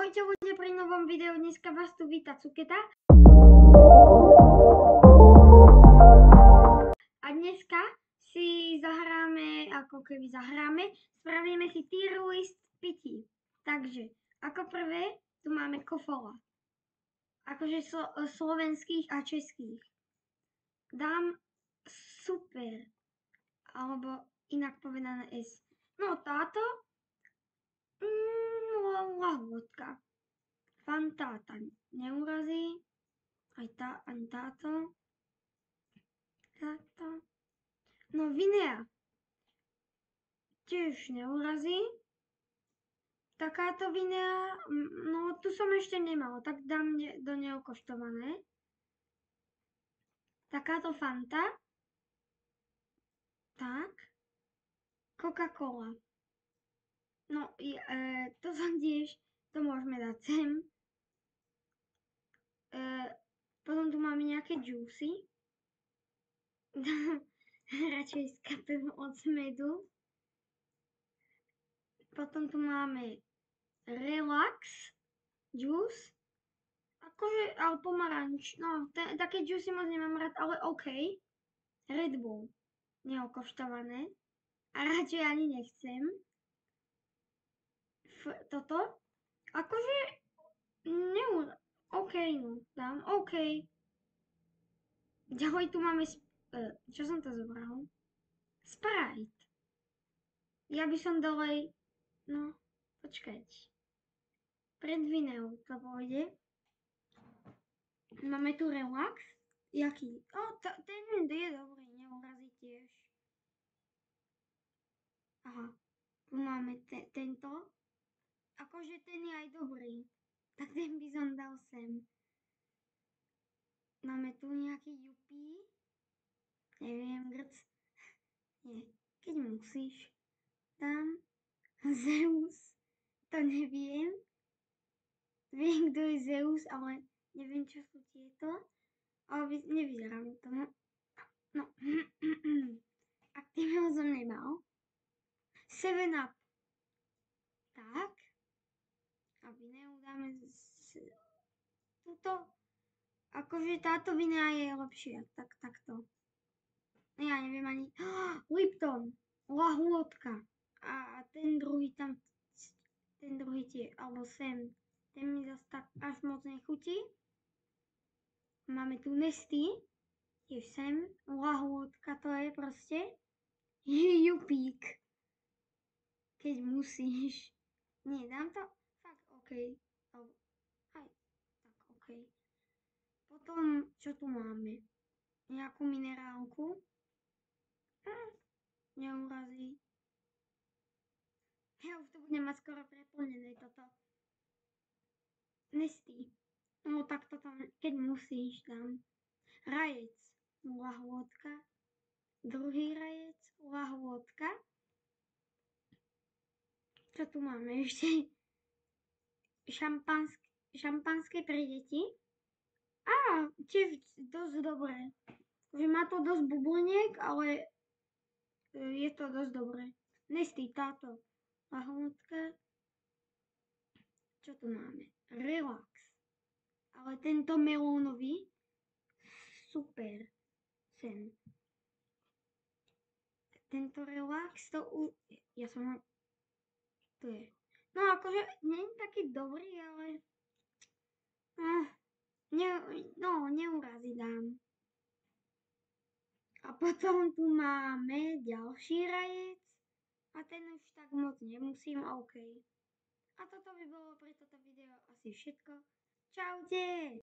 Ahojte ľudia pri novom videu, dneska vás tu víta Cuketa. A dneska si zahráme, spravíme si tier list pití. Takže, ako prvé, tu máme kofola. Akože slovenských a českých. Dám super, alebo inak povedané S. No táto, lahôdka. Fanta neurazí, ani táto. No Vinea tiež neurazí. Takáto Vinea, no tu som ešte nemal, tak dám do neokoštované. Takáto Fanta. Tak. Coca-Cola. No, to som tiež, to môžeme dať sem. Potom tu máme nejaké juicy. Radšej skapem od smedu. Potom tu máme relax juice. Akože, ale pomaranč. No, také juicy moc nemám rád, ale OK. Red Bull. Neokoštované. A radšej ani nechcem. Toto. Akože, OK, no. Dám OK. Ďalej tu máme, čo som to zobral? Sprite. Ja by som dolej, no, počkať. Pred Vineou to pôjde. Máme tu relax. Jaký? Ten je dobrý, neurazí tiež. Aha, tu máme tento. Akože ten je aj dobrý. Tak ten by som dal sem. Máme tu nejaký Yuppie. Neviem, grc. Nie, keď musíš. Tam. Zeus. To neviem. Viem, kto je Zeus, ale neviem, čo sú tieto. Ale nevyzerá mi to. No. Actimel som nemal. 7up. Tak. A Vineu dáme tuto. Akože táto Vinea je lepšia. Takto. Ja neviem ani. Lipton. Lahôdka. A ten druhý tam. Ten druhý tie. Alebo sem. Ten mi zase tak až moc nechutí. Máme tu Nesty. Tiež sem. Lahôdka to je proste. Jupík. Keď musíš. Nie, dám to fakt OK. Aj tak OK. Potom, čo tu máme? Nejakú minerálku. Neurazí. Ja už to budem mať skoro preplnené toto. Nesty. No tak to tam, keď musíš, dám. Rajec. Lahôdka. Druhý rajec. Lahôdka. Čo tu máme ešte? Šampanské pre deti. Tiež dosť dobré. Že má to dosť bubliniek, ale je to dosť dobré. Nesty, táto lahôdka. Čo tu máme? Relax. Ale tento melónový. Super. Sem. Tento relax, ja som to je. No akože, nie je taký dobrý, ale neurazí dám. A potom tu máme ďalší rajec. A ten už tak moc nemusím, OK. A toto by bolo pre toto video asi všetko. Čaute!